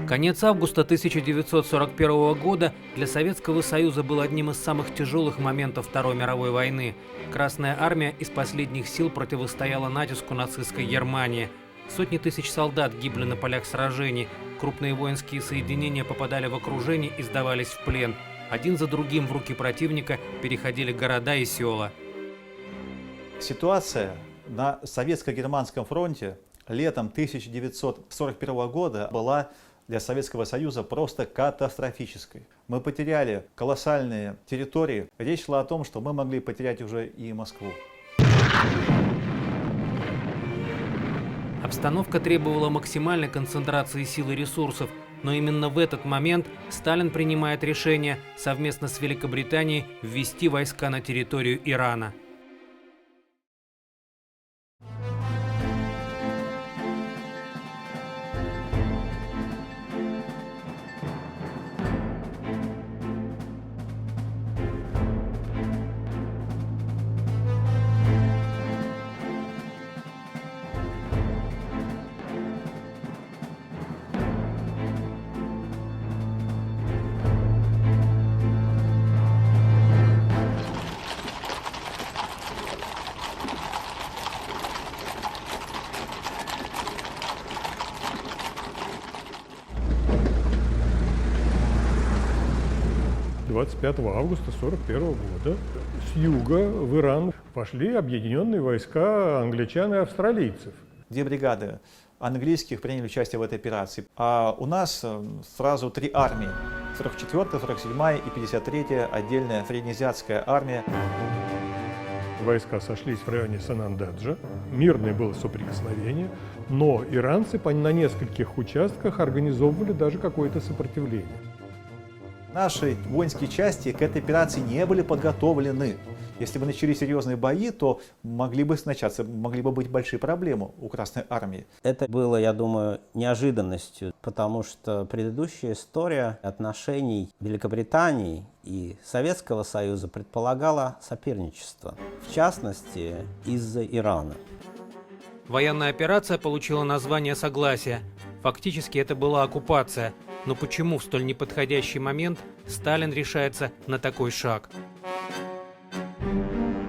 Конец августа 1941 года для Советского Союза был одним из самых тяжелых моментов Второй мировой войны. Красная армия из последних сил противостояла натиску нацистской Германии. Сотни тысяч солдат гибли на полях сражений, крупные воинские соединения попадали в окружение и сдавались в плен. Один за другим в руки противника переходили города и села. Ситуация на Советско-Германском фронте летом 1941 года была для Советского Союза просто катастрофической. Мы потеряли колоссальные территории. Речь шла о том, что мы могли потерять уже и Москву. Обстановка требовала максимальной концентрации сил и ресурсов, но именно в этот момент Сталин принимает решение совместно с Великобританией ввести войска на территорию Ирана. Августа 1941 года с юга в Иран пошли объединенные войска англичан и австралийцев. 2 бригады английских приняли участие в этой операции, а у нас сразу 3 армии: 44-я, 47-я и 53-я отдельная среднеазиатская армия. Войска сошлись в районе Санандаджа, мирное было соприкосновение, но иранцы на нескольких участках организовывали даже какое-то сопротивление. Наши воинские части к этой операции не были подготовлены. Если бы начались серьезные бои, то могли бы быть большие проблемы у Красной армии. Это было, я думаю, неожиданностью, потому что предыдущая история отношений Великобритании и Советского Союза предполагала соперничество, в частности, из-за Ирана. Военная операция получила название «Согласие». Фактически это была оккупация. Но почему в столь неподходящий момент Сталин решается на такой шаг?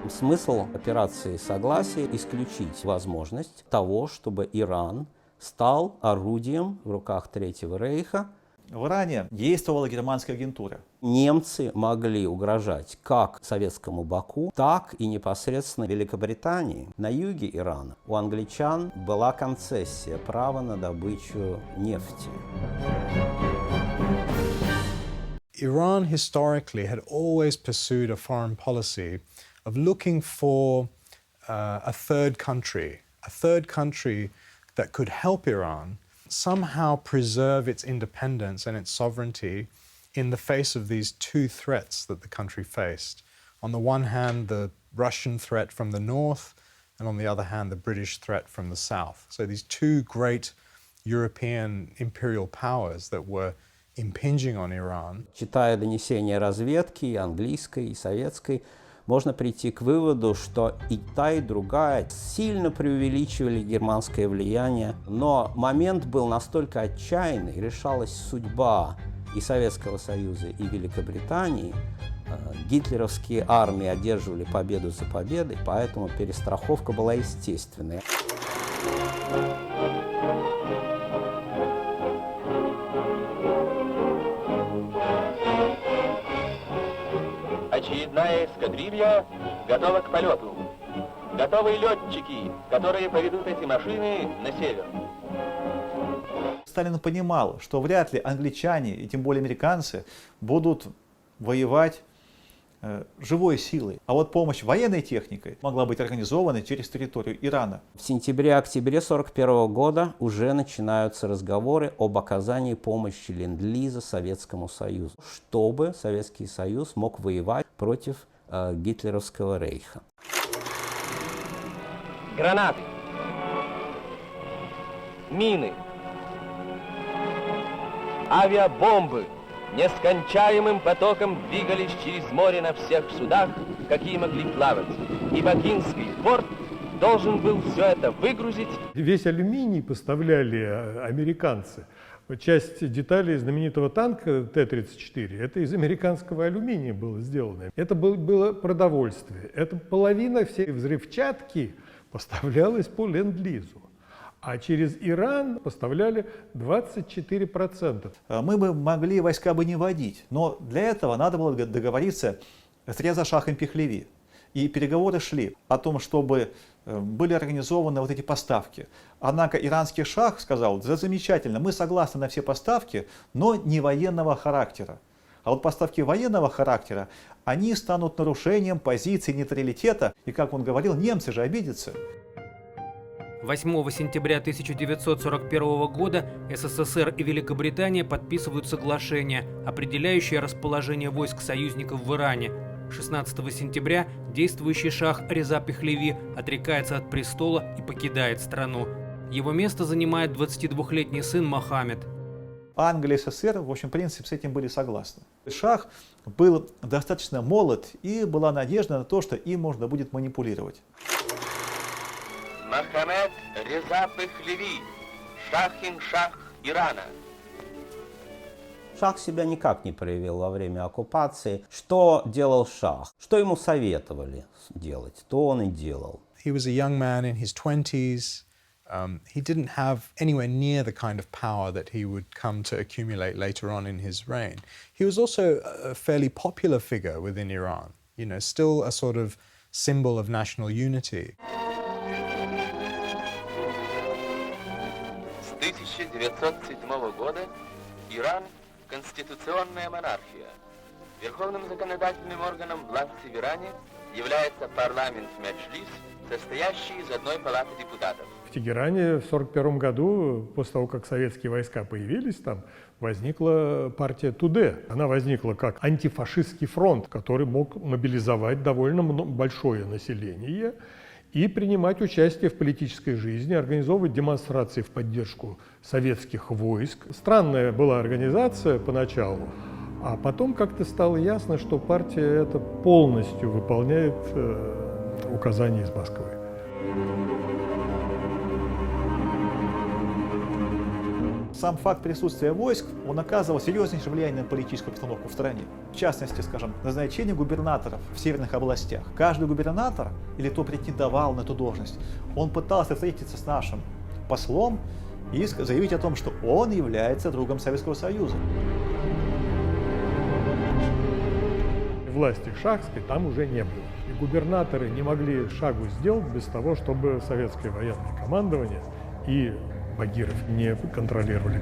Смысл операции «Согласие» – исключить возможность того, чтобы Иран стал орудием в руках Третьего Рейха. В Иране действовала германская агентура. Немцы могли угрожать как советскому Баку, так и непосредственно Великобритании. На юге Ирана у англичан была концессия права на добычу нефти. Iran historically had always pursued a foreign policy of looking for a third country that could help Iran somehow preserve its independence and its sovereignty in the face of these two threats that the country faced. On the one hand, the Russian threat from the north, and on the other hand, the British threat from the south. So these two great European imperial powers that were impinging on Iran. Читая донесения разведки, и английской, и советской, можно прийти к выводу, что и та, и другая сильно преувеличивали германское влияние. Но момент был настолько отчаянный, решалась судьба и Советского Союза, и Великобритании. Гитлеровские армии одерживали победу за победой, поэтому перестраховка была естественной. Очередная эскадрилья готова к полету. Готовы летчики, которые поведут эти машины на север. Сталин понимал, что вряд ли англичане, и тем более американцы, будут воевать живой силой. А вот помощь военной техникой могла быть организована через территорию Ирана. В сентябре-октябре 1941 года уже начинаются разговоры об оказании помощи ленд-лиза Советскому Союзу, чтобы Советский Союз мог воевать против гитлеровского рейха. Гранаты, мины, авиабомбы нескончаемым потоком двигались через море на всех судах, какие могли плавать. И Бакинский порт должен был все это выгрузить. Весь алюминий поставляли американцы. Часть деталей знаменитого танка Т-34, это из американского алюминия было сделано. Это было продовольствие. Это половина всей взрывчатки поставлялась по ленд-лизу. А через Иран поставляли 24%. Мы бы могли войска бы не вводить, но для этого надо было договориться с Реза Шахом Пехлеви. И переговоры шли о том, чтобы были организованы вот эти поставки. Однако иранский шах сказал: да, замечательно, мы согласны на все поставки, но не военного характера. А вот поставки военного характера, они станут нарушением позиции нейтралитета. И, как он говорил, немцы же обидятся. 8 сентября 1941 года СССР и Великобритания подписывают соглашение, определяющее расположение войск союзников в Иране. 16 сентября действующий шах Реза Пехлеви отрекается от престола и покидает страну. Его место занимает 22-летний сын Мохаммед. Англия и СССР, в общем, в принципе, с этим были согласны. Шах был достаточно молод, и была надежда на то, что им можно будет манипулировать. Мохаммед Реза Пехлеви, шах Ирана. Шах себя никак не проявил во время оккупации. Что делал шах? Что ему советовали делать, то он и делал. He was a young man in his 20s. He didn't have anywhere near the kind of power that he would come to accumulate later on in his reign. He was also a fairly popular figure within Iran, you know, still a sort of symbol of national unity. С 1907 года Иран – конституционная монархия. Верховным законодательным органом власти в Иране является парламент Меджлис, состоящий из одной палаты депутатов. В Тегеране в 1941 году, после того, как советские войска появились там, возникла партия Туде. Она возникла как антифашистский фронт, который мог мобилизовать довольно большое население и принимать участие в политической жизни, организовывать демонстрации в поддержку советских войск. Странная была организация поначалу, а потом как-то стало ясно, что партия эта полностью выполняет указания из Москвы. Сам факт присутствия войск, он оказывал серьезнейшее влияние на политическую обстановку в стране. В частности, скажем, назначение губернаторов в северных областях. Каждый губернатор, или кто претендовал на эту должность, он пытался встретиться с нашим послом и заявить о том, что он является другом Советского Союза. Власти шахской там уже не было. И губернаторы не могли шагу сделать без того, чтобы советское военное командование и Багиров не контролировали.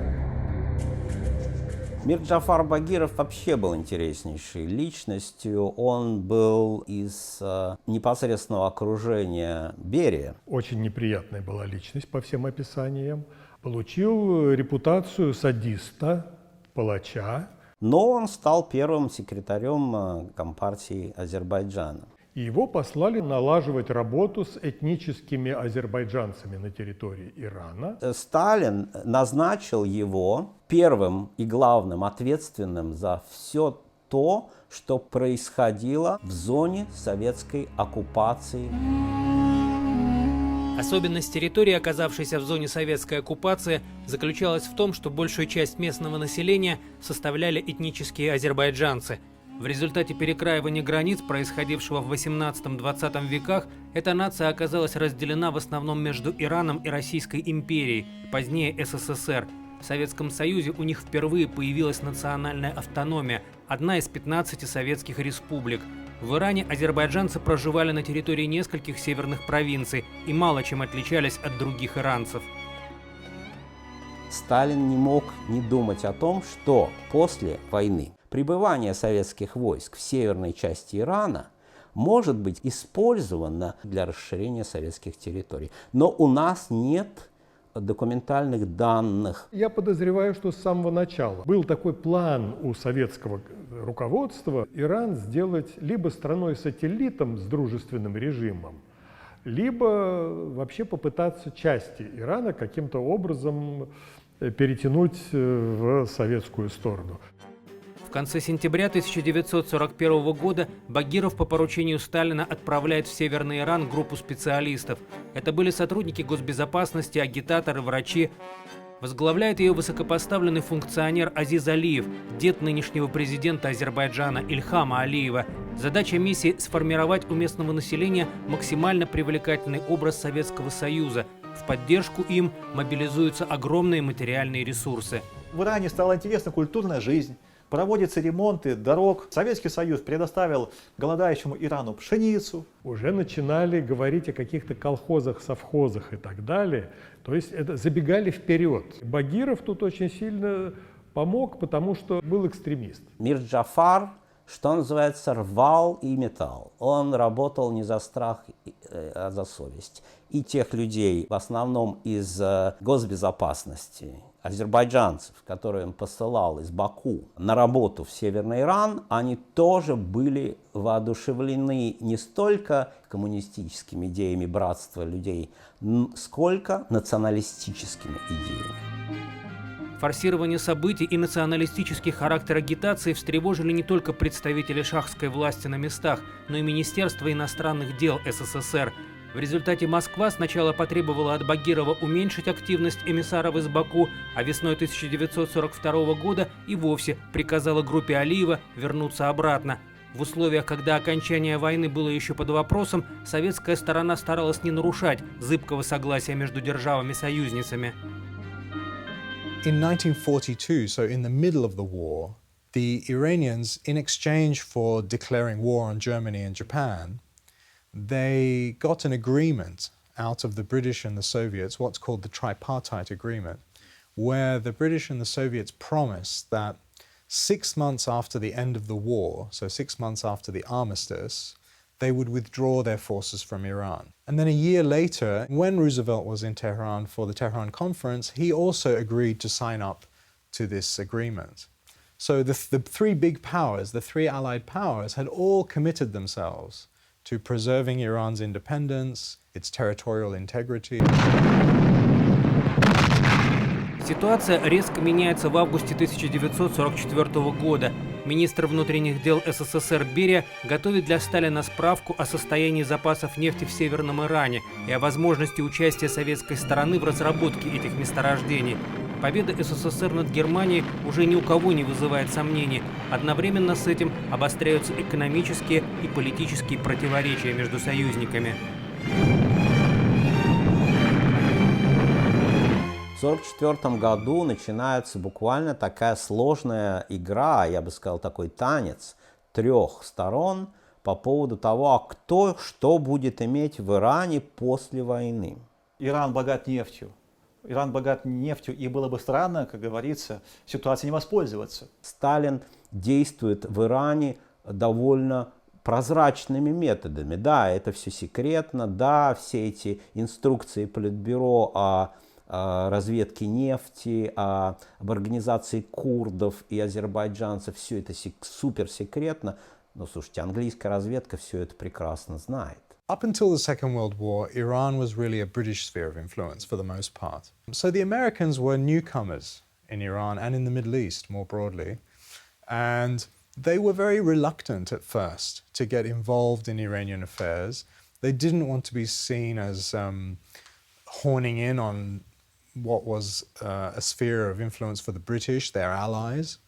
Мир Джафар Багиров вообще был интереснейшей личностью. Он был из непосредственного окружения Берия. Очень неприятная была личность по всем описаниям. Получил репутацию садиста, палача. Но он стал первым секретарем Компартии Азербайджана. И его послали налаживать работу с этническими азербайджанцами на территории Ирана. Сталин назначил его первым и главным ответственным за все то, что происходило в зоне советской оккупации. Особенность территории, оказавшейся в зоне советской оккупации, заключалась в том, что большую часть местного населения составляли этнические азербайджанцы. В результате перекраивания границ, происходившего в 18-20 веках, эта нация оказалась разделена в основном между Ираном и Российской империей, позднее СССР. В Советском Союзе у них впервые появилась национальная автономия, одна из 15 советских республик. В Иране азербайджанцы проживали на территории нескольких северных провинций и мало чем отличались от других иранцев. Сталин не мог не думать о том, что после войны пребывание советских войск в северной части Ирана может быть использовано для расширения советских территорий. Но у нас нет документальных данных. Я подозреваю, что с самого начала был такой план у советского руководства Иран сделать либо страной-сателлитом с дружественным режимом, либо вообще попытаться части Ирана каким-то образом перетянуть в советскую сторону. В конце сентября 1941 года Багиров по поручению Сталина отправляет в Северный Иран группу специалистов. Это были сотрудники госбезопасности, агитаторы, врачи. Возглавляет ее высокопоставленный функционер Азиз Алиев, дед нынешнего президента Азербайджана Ильхама Алиева. Задача миссии – сформировать у местного населения максимально привлекательный образ Советского Союза. В поддержку им мобилизуются огромные материальные ресурсы. В Иране стала интересна культурная жизнь, проводятся ремонты дорог. Советский Союз предоставил голодающему Ирану пшеницу. Уже начинали говорить о каких-то колхозах, совхозах и так далее. То есть это забегали вперед. Багиров тут очень сильно помог, потому что был экстремист. Мир Джафар, что называется, рвал и металл. Он работал не за страх, а за совесть. И тех людей, в основном из госбезопасности, азербайджанцев, которые он посылал из Баку на работу в Северный Иран, они тоже были воодушевлены не столько коммунистическими идеями братства людей, сколько националистическими идеями. Форсирование событий и националистический характер агитации встревожили не только представителей шахской власти на местах, но и Министерство иностранных дел СССР. В результате Москва сначала потребовала от Багирова уменьшить активность эмиссаров из Баку, а весной 1942 года и вовсе приказала группе Алиева вернуться обратно. В условиях, когда окончание войны было еще под вопросом, советская сторона старалась не нарушать зыбкого согласия между державами-союзницами. In 1942, so in the middle of the war, the Iranians, in exchange for declaring war on Germany and Japan, they got an agreement out of the British and the Soviets, what's called the Tripartite Agreement, where the British and the Soviets promised that 6 months after the end of the war, so 6 months after the armistice, they would withdraw their forces from Iran. And then a year later, when Roosevelt was in Tehran for the Tehran Conference, he also agreed to sign up to this agreement. So the three big powers, the three allied powers, had all committed themselves to preserving Iran's independence, its territorial integrity. Ситуация резко меняется в августе 1944 года. Министр внутренних дел СССР Берия готовит для Сталина справку о состоянии запасов нефти в Северном Иране и о возможности участия советской стороны в разработке этих месторождений. Победа СССР над Германией уже ни у кого не вызывает сомнений. Одновременно с этим обостряются экономические и политические противоречия между союзниками. В 1944 году начинается буквально такая сложная игра, я бы сказал, такой танец трех сторон по поводу того, а кто что будет иметь в Иране после войны. Иран богат нефтью. Иран богат нефтью, и было бы странно, как говорится, ситуацией не воспользоваться. Сталин действует в Иране довольно прозрачными методами. Да, это все секретно, да, все эти инструкции Политбюро о разведки нефти, об организации курдов и азербайджанцев, все это суперсекретно. Но, слушайте, английская разведка все это прекрасно знает. Up until the Second World War, Iran was really a British sphere of influence for the most part. So the Americans were newcomers in Iran and in the Middle East more broadly. And they were very reluctant at first to get involved in Iranian affairs. They didn't want to be seen as horning in on what was a sphere of influence for the British, their allies.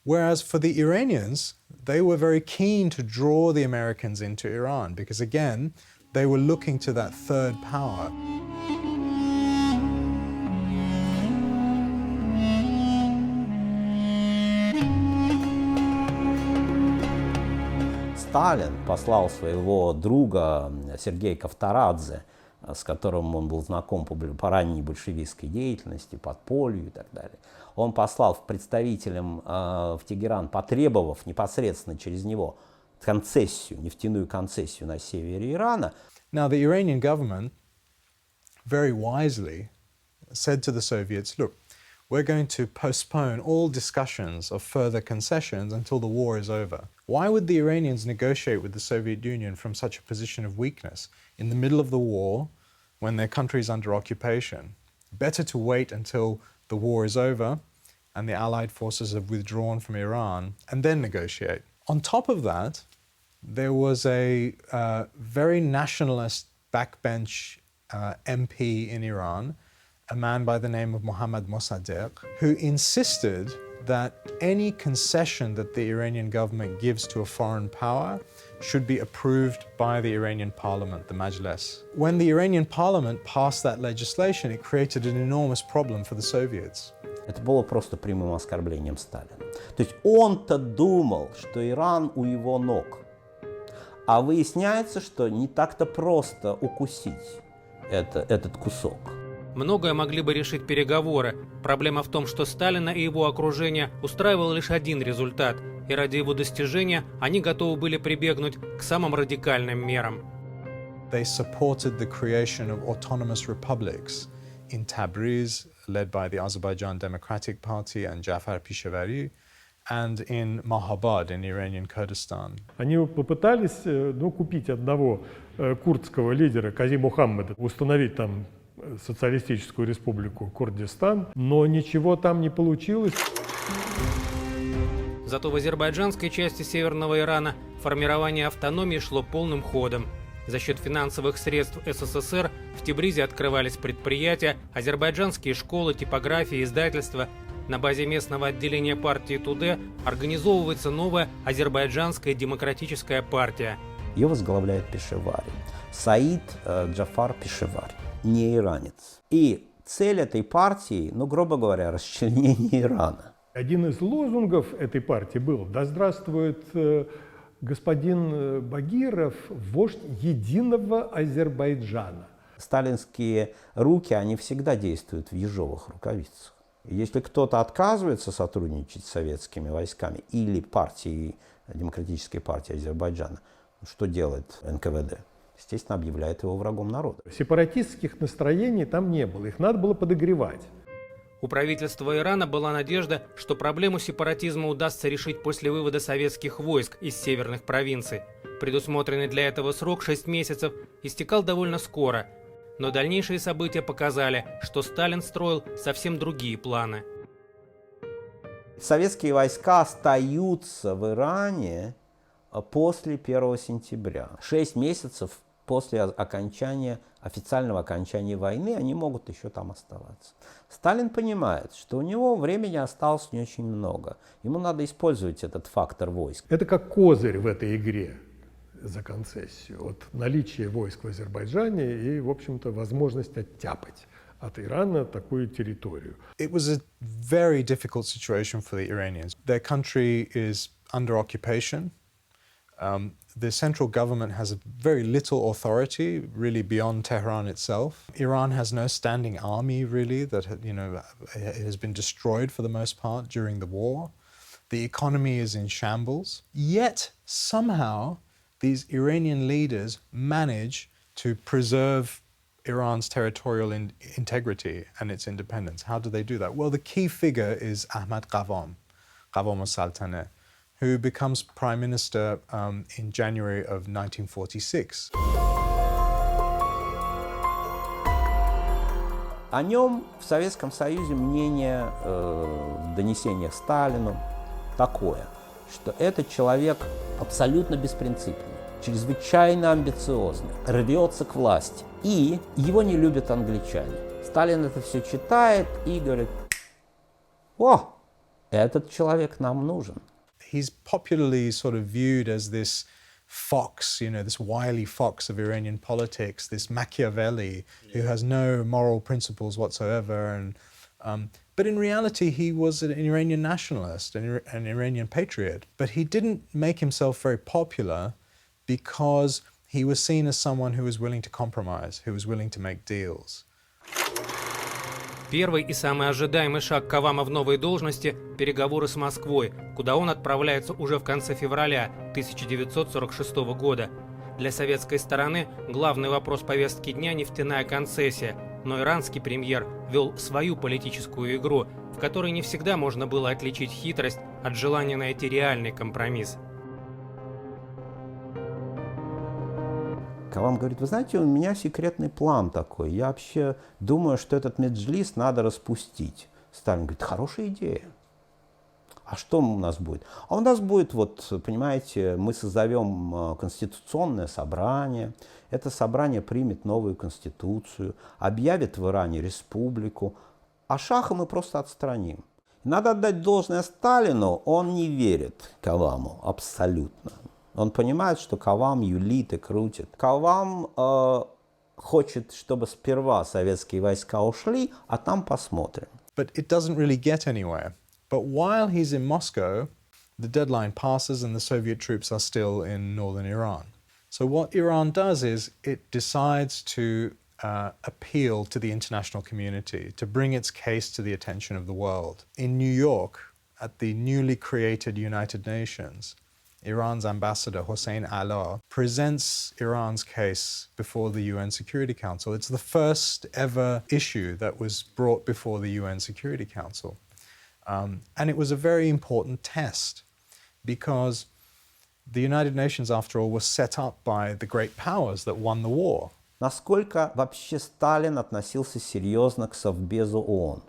Whereas for the Iranians, they were very keen to draw the Americans into Iran because, again, they were looking to that third power. Сталин послал своего друга Сергея Ковторадзе, с которым он был знаком по ранней большевистской деятельности, подполью и так далее. Он послал представителям в Тегеран, потребовав непосредственно через него концессию, нефтяную концессию на севере Ирана. Now, the Iranian government very wisely said to the Soviets, look, we're going to postpone all discussions of further concessions until the war is over. Why would the Iranians negotiate with the Soviet Union from such a position of weakness in the middle of the war when their country is under occupation? Better to wait until the war is over and the Allied forces have withdrawn from Iran and then negotiate. On top of that, there was a very nationalist backbench MP in Iran, a man by the name of Mohammad Mossadegh, who insisted that any concession that the Iranian government gives to a foreign power should be approved by the Iranian parliament, the Majlis. When the Iranian parliament passed that legislation, it created an enormous problem for the Soviets. Это было просто прямым оскорблением Сталина. То есть он-то думал, что Иран у его ног. А выясняется, что не так-то просто укусить этот кусок. Многое могли бы решить переговоры. Проблема в том, что Сталина и его окружение устраивал лишь один результат, и ради его достижения они готовы были прибегнуть к самым радикальным мерам. They supported the creation of autonomous republics in Tabriz, led by the Azerbaijan Democratic Party and Jafar Peshawari, and in Mahabad in Iranian Kurdistan. Они попытались купить одного курдского лидера, Кази Мухаммада, установить там социалистическую республику Курдистан, но ничего там не получилось. Зато в азербайджанской части Северного Ирана формирование автономии шло полным ходом. За счет финансовых средств СССР в Тебризе открывались предприятия, азербайджанские школы, типографии, издательства. На базе местного отделения партии Туде организовывается новая азербайджанская демократическая партия. Ее возглавляет Пешевари. Саид Джафар Пешевари, не иранец. И цель этой партии, грубо говоря, расчленение Ирана. Один из лозунгов этой партии был: «Да здравствует господин Багиров, вождь единого Азербайджана». Сталинские руки, они всегда действуют в ежовых рукавицах. Если кто-то отказывается сотрудничать с советскими войсками или Демократической партией Азербайджана, что делает НКВД? Естественно, объявляет его врагом народа. Сепаратистских настроений там не было, их надо было подогревать. У правительства Ирана была надежда, что проблему сепаратизма удастся решить после вывода советских войск из северных провинций. Предусмотренный для этого срок 6 месяцев истекал довольно скоро, но дальнейшие события показали, что Сталин строил совсем другие планы. Советские войска остаются в Иране после 1 сентября. 6 месяцев после официального окончания войны они могут еще там оставаться. Сталин понимает, что у него времени осталось не очень много. Ему надо использовать этот фактор войск. Это как козырь в этой игре за концессию. Вот наличие войск в Азербайджане и, в общем-то, возможность оттяпать от Ирана такую территорию. It was a very difficult situation for the Iranians. Their country is under occupation. The central government has very little authority, really, beyond Tehran itself. Iran has no standing army, really, that it has been destroyed for the most part during the war. The economy is in shambles. Yet, somehow, these Iranian leaders manage to preserve Iran's territorial integrity and its independence. How do they do that? Well, the key figure is Ahmad Qavam al-Saltaneh, who becomes prime minister in January of 1946. О нем в Советском Союзе мнение в донесениях Сталину такое, что этот человек абсолютно беспринципный, чрезвычайно амбициозный, рвется к власти, и его не любят англичане. Сталин это все читает и говорит: «О, этот человек нам нужен». He's popularly sort of viewed as this fox, this wily fox of Iranian politics, this Machiavelli who has no moral principles whatsoever. But in reality, he was an Iranian nationalist, an Iranian patriot. But he didn't make himself very popular because he was seen as someone who was willing to compromise, who was willing to make deals. Первый и самый ожидаемый шаг Кавама в новой должности – переговоры с Москвой, куда он отправляется уже в конце февраля 1946 года. Для советской стороны главный вопрос повестки дня – нефтяная концессия, но иранский премьер вел свою политическую игру, в которой не всегда можно было отличить хитрость от желания найти реальный компромисс. Кавам говорит: вы знаете, у меня секретный план такой. Я вообще думаю, что этот меджлис надо распустить. Сталин говорит: хорошая идея. А что у нас будет? А у нас будет, вот, понимаете, мы созовем конституционное собрание, это собрание примет новую конституцию, объявит в Иране республику, а шаха мы просто отстраним. Надо отдать должное Сталину, он не верит Каваму абсолютно. Он понимает, что Кавам юлит и крутит. Кавам хочет, чтобы сперва советские войска ушли, а там посмотрим. But it doesn't really get anywhere. But while he's in Moscow, the deadline passes and the Soviet troops are still in northern Iran. So what Iran does is it decides to appeal to the international community, to bring its case to the attention of the world. In New York, at the newly created United Nations, Iran's ambassador, Hossein Alaa, presents Iran's case before the UN Security Council. It's the first ever issue that was brought before the UN Security Council. And it was a very important test because the United Nations, after all, was set up by the great powers that won the war. Насколько вообще Сталин относился серьезно к Совбезу ООН?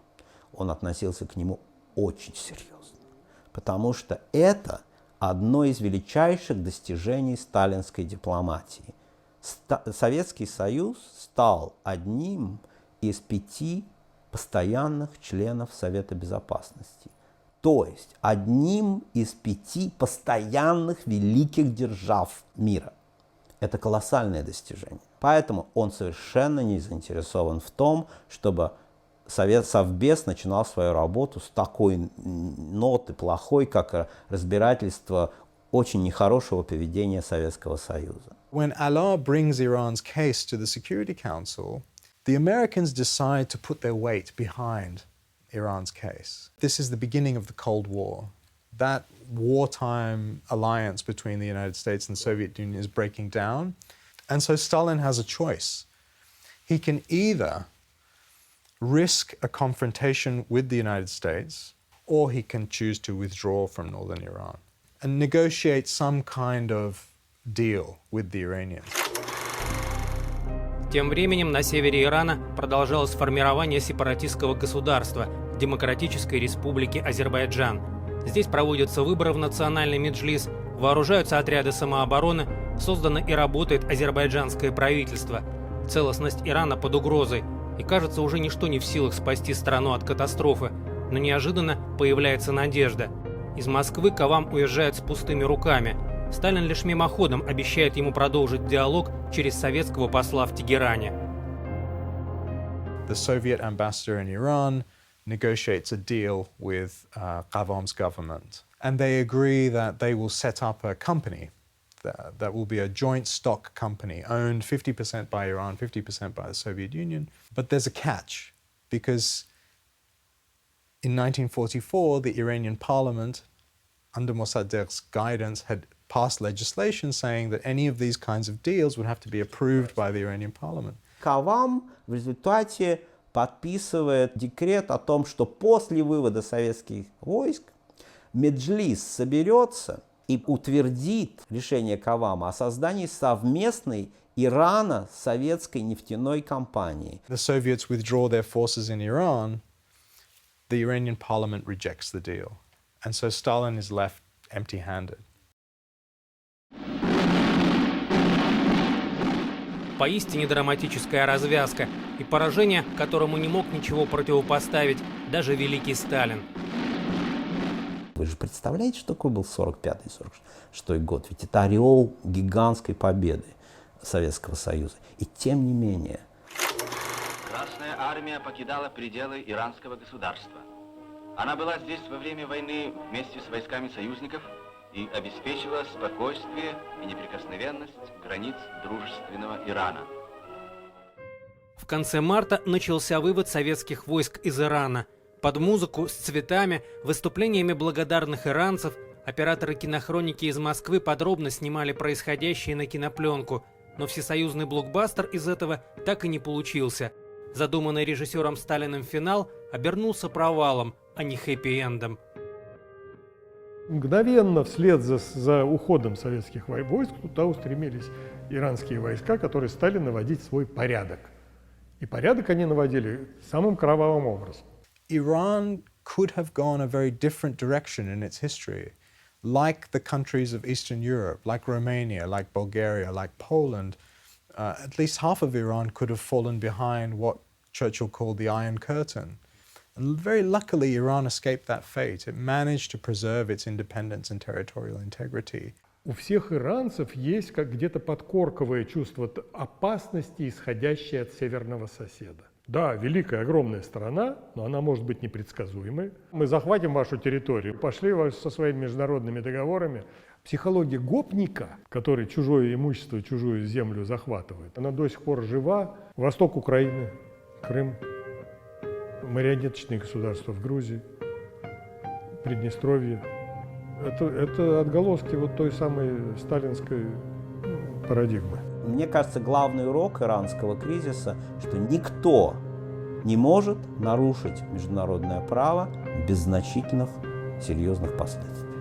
Он относился к нему очень серьезно, потому что это одно из величайших достижений сталинской дипломатии. Советский Союз стал одним из 5 постоянных членов Совета Безопасности. То есть одним из 5 постоянных великих держав мира. Это колоссальное достижение. Поэтому он совершенно не заинтересован в том, чтобы Совбез начинал свою работу с такой ноты плохой, как разбирательство очень нехорошего поведения Советского Союза. When Alaa brings Iran's case to the Security Council, the Americans decide to put their weight behind Iran's case. This is the beginning of the Cold War. That wartime alliance between the United States and the Soviet Union is breaking down. And so Stalin has a choice. He can either risk a confrontation with the United States, or he can choose to withdraw from northern Iran and negotiate some kind of deal with the Iranians. Тем временем на севере Ирана продолжалось формирование сепаратистского государства – Демократической Республики Азербайджан. Здесь проводятся выборы в национальный меджлис, вооружаются отряды самообороны, создано и работает азербайджанское правительство. Целостность Ирана под угрозой, и кажется, уже ничто не в силах спасти страну от катастрофы. Но неожиданно появляется надежда. Из Москвы Кавам уезжает с пустыми руками. Сталин лишь мимоходом обещает ему продолжить диалог через советского посла в Тегеране. The Soviet ambassador in Iran negotiates a deal with Qavam's government. And they agree that they will set up a company that will be a joint stock company owned 50% by Iran, 50% by the Soviet Union. But there's a catch, because in 1944, the Iranian parliament, under Mossadegh's guidance, had passed legislation saying that any of these kinds of deals would have to be approved by the Iranian parliament. Кавам в результате подписывает декрет о том, что после вывода советских войск Меджлис соберется и утвердит решение Кавама о создании совместной Ирано-советской нефтяной компании. The Soviets withdraw their forces in Iran. The Iranian parliament rejects the deal. And so Stalin is left empty-handed. Поистине драматическая развязка и поражение, которому не мог ничего противопоставить даже великий Сталин. Вы же представляете, что такое был 45-46 год? Ведь это ореол гигантской победы Советского Союза. И тем не менее. Красная армия покидала пределы иранского государства. Она была здесь во время войны вместе с войсками союзников и обеспечила спокойствие и неприкосновенность границ дружественного Ирана. В конце марта начался вывод советских войск из Ирана. Под музыку, с цветами, выступлениями благодарных иранцев операторы кинохроники из Москвы подробно снимали происходящее на кинопленку, но всесоюзный блокбастер из этого так и не получился. Задуманный режиссером Сталиным финал обернулся провалом, а не хэппи-эндом. Мгновенно вслед за уходом советских войск туда устремились иранские войска, которые стали наводить свой порядок. И порядок они наводили самым кровавым образом. Iran could have gone a very different direction in its history. Like the countries of Eastern Europe, like Romania, like Bulgaria, like Poland, at least half of Iran could have fallen behind what Churchill called the Iron Curtain. And very luckily, Iran escaped that fate. It managed to preserve its independence and territorial integrity. У всех иранцев есть как где-то подкорковое чувство опасности, исходящее от северного соседа. Да, великая, огромная страна, но она может быть непредсказуемой. Мы захватим вашу территорию, пошли со своими международными договорами. Психология гопника, который чужое имущество, чужую землю захватывает, она до сих пор жива. Восток Украины, Крым, марионеточные государства в Грузии, Приднестровье. Это отголоски вот той самой сталинской парадигмы. Мне кажется, главный урок иранского кризиса, что никто не может нарушить международное право без значительных серьезных последствий.